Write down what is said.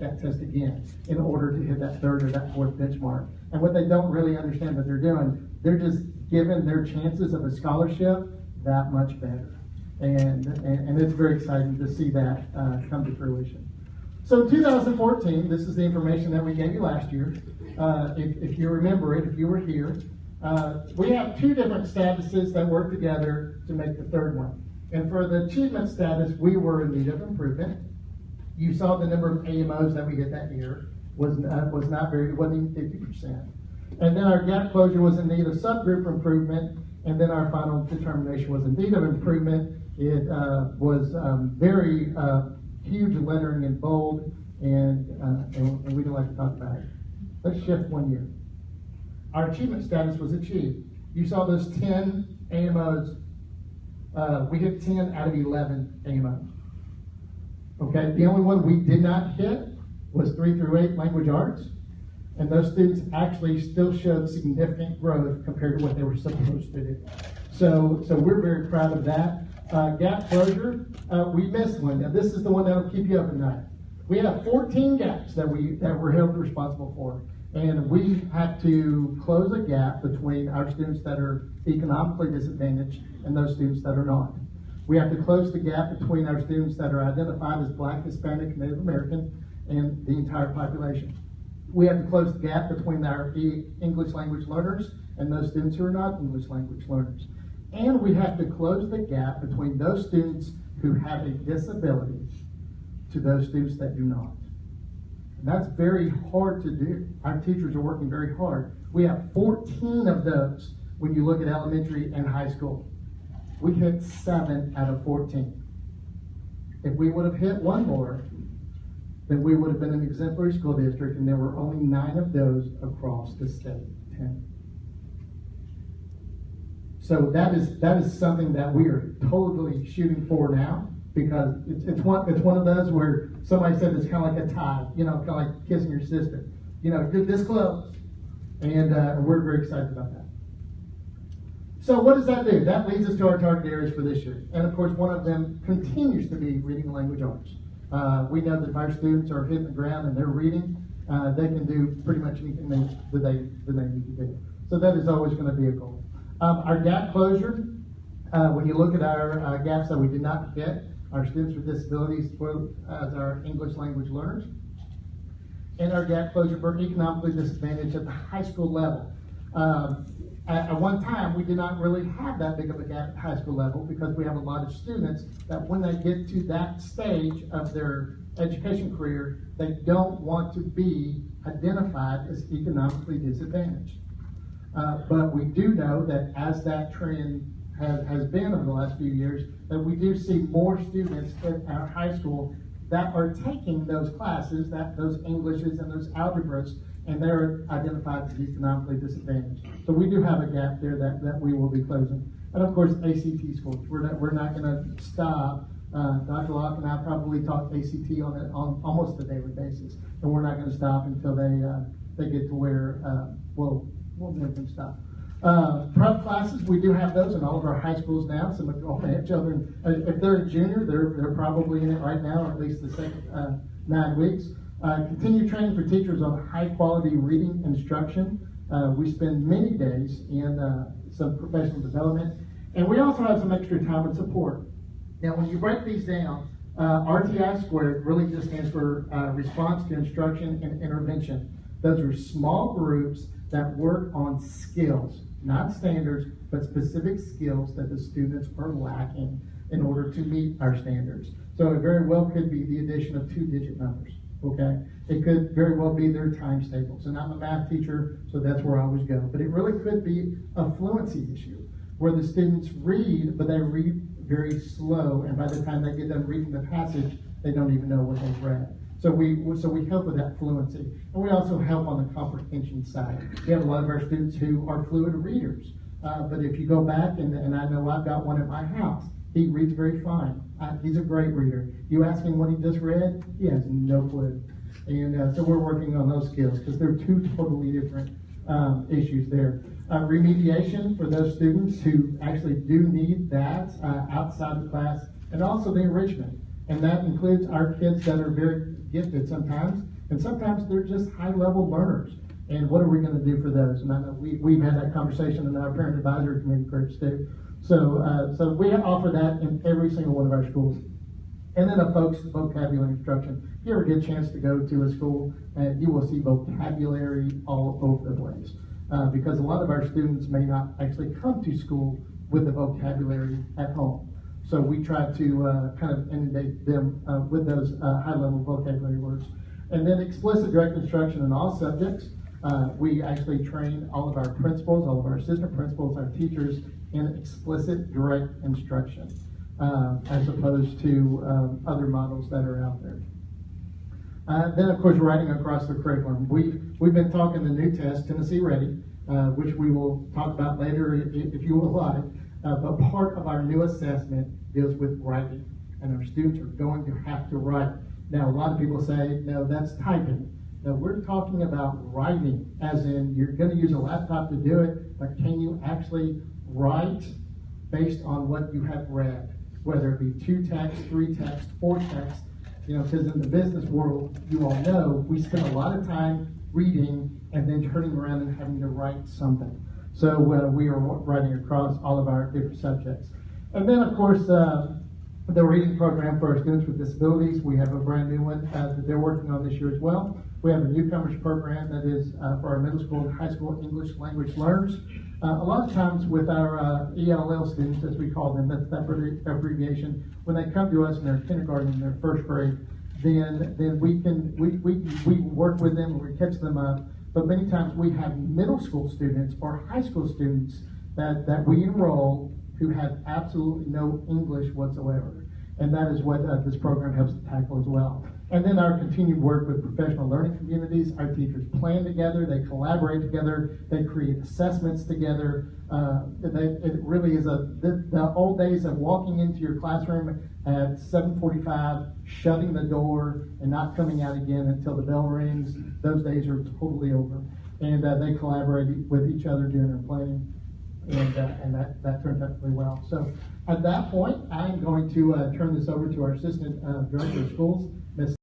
that test again in order to hit that third or that fourth benchmark. And what they don't really understand what they're doing, they're just giving their chances of a scholarship that much better. And it's very exciting to see that come to fruition. So 2014, this is the information that we gave you last year. If you remember it, if you were here, we have two different statuses that work together to make the third one. And for the achievement status, we were in need of improvement. You saw the number of AMOs that we hit that year was not very, it wasn't even 50%. And then our gap closure was in need of subgroup improvement, and then our final determination was in need of improvement. It was very huge lettering in bold, and we don't like to talk about it. Let's shift 1 year. Our achievement status was achieved. You saw those 10 AMOs. We hit 10 out of 11 AMOs. Okay, the only one we did not hit was 3 through 8 language arts, and those students actually still showed significant growth compared to what they were supposed to do. So we're very proud of that. Gap closure, we missed one. Now this is the one that will keep you up at night. We have 14 gaps that we're held responsible for, and we have to close a gap between our students that are economically disadvantaged and those students that are not. We have to close the gap between our students that are identified as Black, Hispanic, Native American, and the entire population. We have to close the gap between our English language learners and those students who are not English language learners. And we have to close the gap between those students who have a disability to those students that do not. And that's very hard to do. Our teachers are working very hard. We have 14 of those when you look at elementary and high school. We hit 7 out of 14. If we would have hit one more, then we would have been an exemplary school district, and there were only 9 of those across the state. 10. So that is something that we are totally shooting for now, because it's one of those where somebody said it's kind of like a tie, kind of like kissing your sister. You're this close, and we're very excited about that. So what does that do? That leads us to our target areas for this year. And of course, one of them continues to be reading and language arts. We know that if our students are hitting the ground and they're reading, they can do pretty much anything that they need to do. So that is always going to be a goal. Our gap closure, when you look at our gaps that we did not hit, our students with disabilities as our English language learners, and our gap closure for economically disadvantaged at the high school level. At one time, we did not really have that big of a gap at high school level, because we have a lot of students that when they get to that stage of their education career, they don't want to be identified as economically disadvantaged. But we do know that as that trend has been over the last few years, that we do see more students at our high school that are taking those classes, those Englishes and those algebras, and they're identified as economically disadvantaged. So we do have a gap there that we will be closing. And of course, ACT scores. We're not going to stop. Dr. Locke and I probably talk ACT on almost a daily basis, and we're not going to stop until they get to where we'll make them stop. Prep classes, we do have those in all of our high schools now. Some of you all may have children. If they're a junior, they're probably in it right now, or at least the second 9 weeks. Continue training for teachers on high-quality reading instruction. We spend many days in some professional development. And we also have some extra time and support. Now, when you break these down, RTI squared really just stands for Response to Instruction and Intervention. Those are small groups that work on skills, not standards, but specific skills that the students are lacking in order to meet our standards. So it very well could be the addition of 2-digit numbers. Okay, it could very well be their times tables, and I'm a math teacher, so that's where I always go. But it really could be a fluency issue, where the students read, but they read very slow, and by the time they get done reading the passage, they don't even know what they've read. So we help with that fluency, and we also help on the comprehension side. We have a lot of our students who are fluid readers, but if you go back, and I know I've got one at my house, he reads very fine. He's a great reader. You ask him what he just read, he has no clue. And so we're working on those skills, because they're two totally different issues there. Remediation for those students who actually do need that outside the class, and also the enrichment. And that includes our kids that are very gifted sometimes, and sometimes they're just high-level learners. And what are we going to do for those? And I know we've had that conversation in our parent advisory committee groups too. So we offer that in every single one of our schools. And then a folks vocabulary instruction. If you ever get a chance to go to a school, you will see vocabulary all over the place. Because a lot of our students may not actually come to school with the vocabulary at home. So we try to kind of inundate them with those high-level vocabulary words. And then explicit direct instruction in all subjects. We actually train all of our principals, all of our assistant principals, our teachers in explicit direct instruction, as opposed to other models that are out there. Then, of course, writing across the curriculum. We've been talking the new test, Tennessee Ready, which we will talk about later if you would like. But part of our new assessment deals with writing, and our students are going to have to write. Now, a lot of people say, no, that's typing. No, we're talking about writing, as in you're going to use a laptop to do it, but can you actually write based on what you have read, whether it be 2 texts, 3 texts, 4 texts, because in the business world, you all know, we spend a lot of time reading and then turning around and having to write something. So we are writing across all of our different subjects. And then, of course, the reading program for our students with disabilities. We have a brand new one that they're working on this year as well. We have a newcomers program that is for our middle school and high school English language learners. A lot of times with our ELL students, as we call them, that's that abbreviation, when they come to us in their kindergarten, in their first grade, then we work with them and we catch them up. But many times we have middle school students or high school students that we enroll who have absolutely no English whatsoever. And that is what this program helps to tackle as well. And then our continued work with professional learning communities. Our teachers plan together, they collaborate together, they create assessments together. It really is the old days of walking into your classroom at 7:45, shutting the door, and not coming out again until the bell rings. Those days are totally over. And they collaborate with each other during their planning. And that turned out really well. So at that point, I'm going to turn this over to our Assistant Director of Schools, Ms.